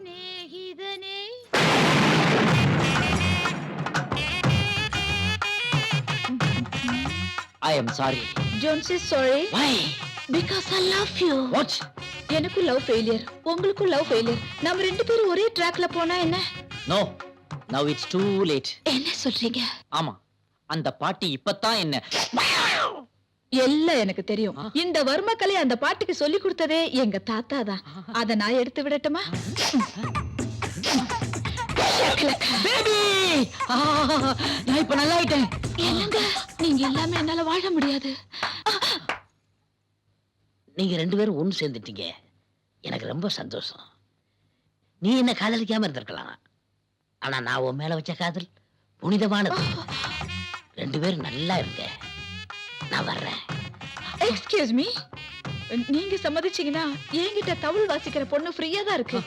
சிநேகிதனே. I am sorry. Don't say sorry Why? because I love you. What? எனக்கும் love failure, உங்களுக்கும் love failure. நம்ம ரெண்டு பேரும் ஒரே ட்ராக்ல போனா என்ன? No. Now it's too late. என்ன சொல்றீங்க? ஆமா. அந்த பாட்டி இப்பதான் என்ன எல்லாம் எனக்கு தெரியும். இந்த வர்மக்கலை அந்த பாட்டுக்கு சொல்லி கொடுத்ததே எங்க தாத்தா தான். அத நான் எடுத்து விடட்டுமா? பேபி! நான் இப்ப நல்லா ஆயிட்டேன். என்னங்க நீங்க இல்லாம என்னால வாழ முடியாது. நீங்க ரெண்டு பேரும் ஒண்ணு சேர்ந்துட்டீங்க. எனக்கு ரொம்ப சந்தோஷம். நீ என்ன காதலிக்காம இருந்திருக்கலாம். ஆனா நான் உன் மேல வச்ச காதல் புனிதமானது. ரெண்டு பேரும் நல்லா இருங்க. நான் வர்றேன். எக்ஸ்கியூஸ் மீ, நீங்க சம்மதிச்சீங்கன்னா என்கிட்ட தவுள் வாசிக்கிற பொண்ணு ஃப்ரீயா தான் இருக்கு.